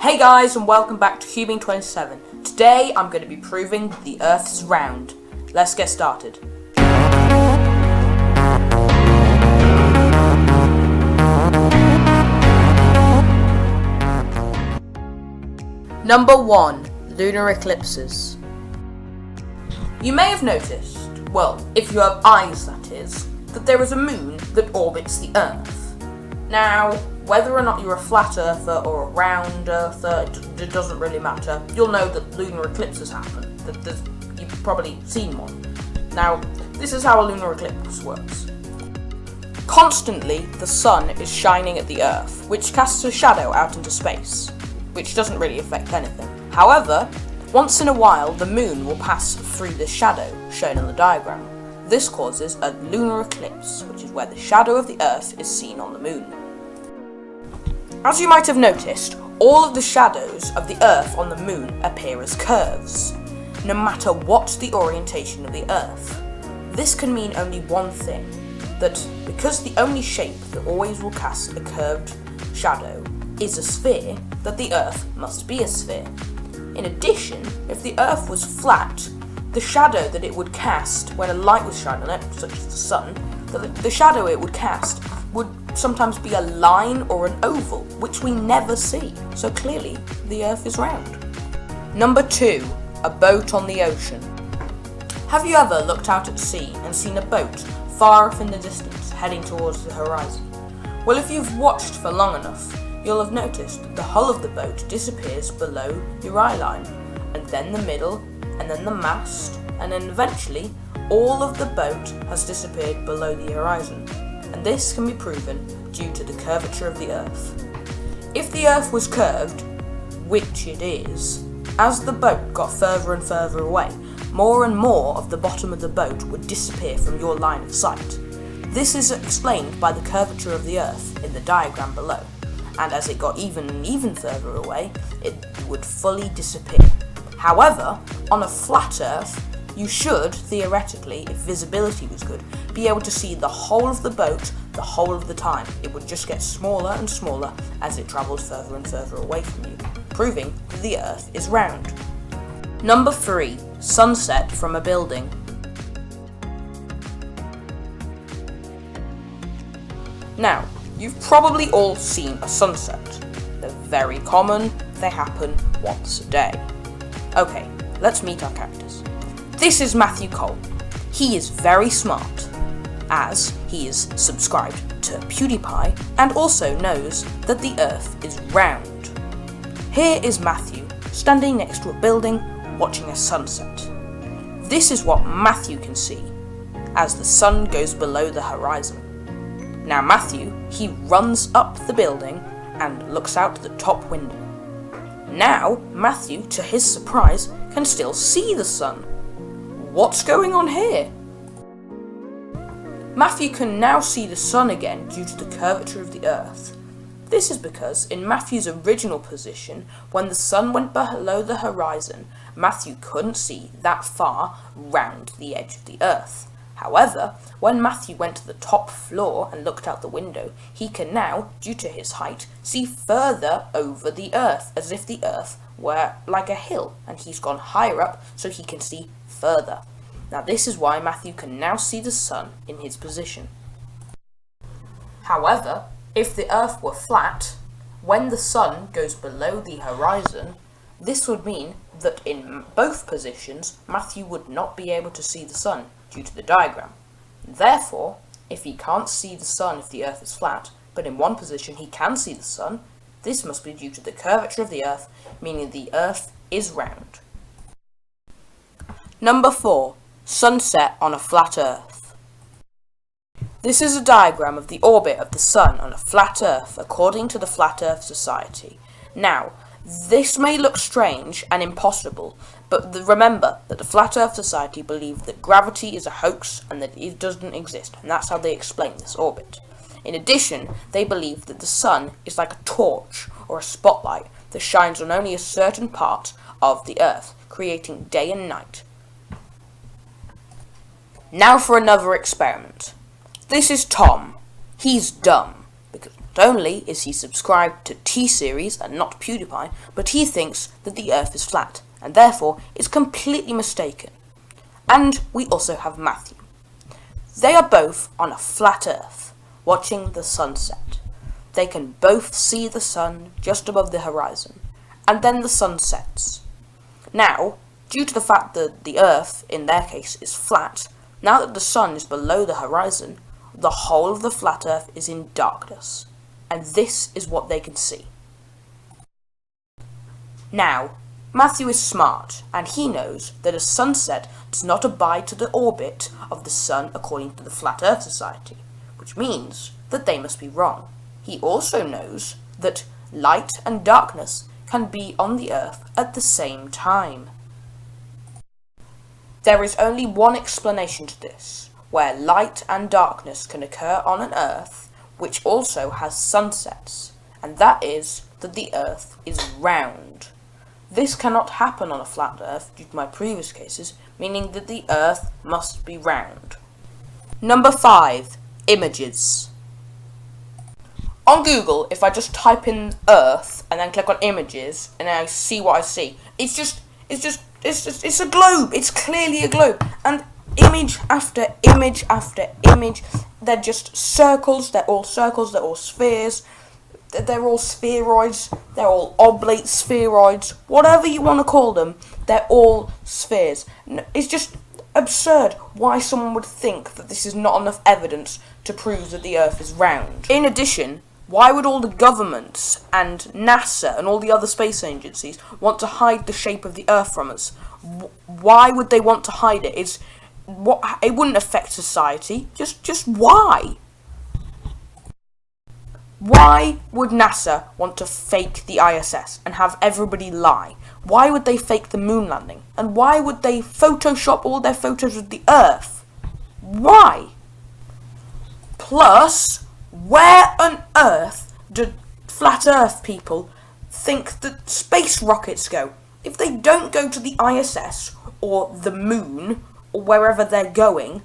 Hey guys, and welcome back to Cubing 27. Today I'm going to be proving that the Earth is round. Let's get started. Number 1. Lunar eclipses. You may have noticed, well, if you have eyes that is, that there is a moon that orbits the Earth. Now, whether or not you're a flat earther or a round earther, it doesn't really matter. You'll know that lunar eclipses happen. You've probably seen one. Now, this is how a lunar eclipse works. Constantly, the sun is shining at the Earth, which casts a shadow out into space, which doesn't really affect anything. However, once in a while, the moon will pass through the shadow shown in the diagram. This causes a lunar eclipse, which is where the shadow of the Earth is seen on the moon. As you might have noticed, all of the shadows of the Earth on the moon appear as curves, no matter what the orientation of the Earth. This can mean only one thing, that because the only shape that always will cast a curved shadow is a sphere, that the Earth must be a sphere. In addition, if the Earth was flat, the shadow that it would cast when a light was shined on it, such as the sun, the shadow it would cast would sometimes be a line or an oval, which we never see, so clearly the Earth is round. Number 2. A boat on the ocean. Have you ever looked out at sea and seen a boat far off in the distance heading towards the horizon? Well, if you've watched for long enough, you'll have noticed that the hull of the boat disappears below your eye line, and then the middle, and then the mast, and then eventually all of the boat has disappeared below the horizon. And this can be proven due to the curvature of the Earth. If the Earth was curved, which it is, as the boat got further and further away, more and more of the bottom of the boat would disappear from your line of sight. This is explained by the curvature of the Earth in the diagram below, and as it got even further away, it would fully disappear. However, on a flat Earth, you should, theoretically, if visibility was good, be able to see the whole of the boat the whole of the time. It would just get smaller and smaller as it travelled further and further away from you, proving that the Earth is round. Number 3. Sunset from a building. Now, you've probably all seen a sunset. They're very common, they happen once a day. Okay, let's meet our characters. This is Matthew Cole. He is very smart, as he is subscribed to PewDiePie and also knows that the Earth is round. Here is Matthew, standing next to a building, watching a sunset. This is what Matthew can see, as the sun goes below the horizon. Now Matthew, he runs up the building and looks out the top window. Now Matthew, to his surprise, can still see the sun. What's going on here? Matthew can now see the sun again due to the curvature of the Earth. This is because in Matthew's original position, when the sun went below the horizon, Matthew couldn't see that far round the edge of the Earth. However, when Matthew went to the top floor and looked out the window, he can now, due to his height, see further over the Earth, as if the Earth were like a hill, and he's gone higher up so he can see further. Now this is why Matthew can now see the sun in his position. However, if the Earth were flat, when the sun goes below the horizon, this would mean that in both positions, Matthew would not be able to see the sun due to the diagram. Therefore, if he can't see the sun if the Earth is flat, but in one position he can see the sun, this must be due to the curvature of the Earth, meaning the Earth is round. Number 4. Sunset on a flat Earth. This is a diagram of the orbit of the Sun on a flat Earth according to the Flat Earth Society. Now, this may look strange and impossible, but remember that the Flat Earth Society believe that gravity is a hoax and that it doesn't exist, and that's how they explain this orbit. In addition, they believe that the Sun is like a torch or a spotlight that shines on only a certain part of the Earth, creating day and night. Now for another experiment. This is Tom. He's dumb, because Not only is he subscribed to T-Series and not PewDiePie, but he thinks that the Earth is flat, and therefore is completely mistaken. And we also have Matthew. They are both on a flat Earth, watching the sunset. They can both see the sun just above the horizon, and then the sun sets. Now, due to the fact that the Earth, in their case, is flat, now that the sun is below the horizon, the whole of the flat Earth is in darkness, and this is what they can see. Now, Matthew is smart, and he knows that a sunset does not abide to the orbit of the sun according to the Flat Earth Society, which means that they must be wrong. He also knows that light and darkness can be on the Earth at the same time. There is only one explanation to this, where light and darkness can occur on an Earth which also has sunsets, and that is that the Earth is round. This cannot happen on a flat Earth due to my previous cases, meaning that the Earth must be round. Number 5. Images. On Google, if I just type in Earth and then click on images and I see what I see, it's a globe. It's clearly a globe, and image after image after image, they're just circles. They're all circles. They're all spheres. They're all spheroids. They're all oblate spheroids. Whatever you want to call them, they're all spheres. It's just absurd why someone would think that this is not enough evidence to prove that the Earth is round. In addition, why would all the governments and NASA and all the other space agencies want to hide the shape of the Earth from us? Why would they want to hide it? It wouldn't affect society. Just why? Why would NASA want to fake the ISS and have everybody lie? Why would they fake the moon landing? And why would they Photoshop all their photos of the Earth? Why? Plus, where on earth do flat Earth people think that space rockets go? If they don't go to the ISS or the moon or wherever they're going,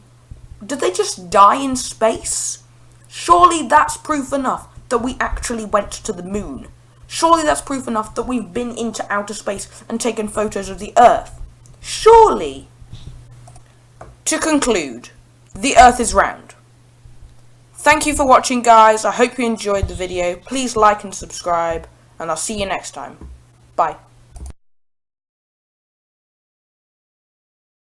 do they just die in space? Surely that's proof enough that we actually went to the moon. Surely that's proof enough that we've been into outer space and taken photos of the Earth. Surely. To conclude, the Earth is round. Thank you for watching, guys. I hope you enjoyed the video. Please like and subscribe, and I'll see you next time. Bye.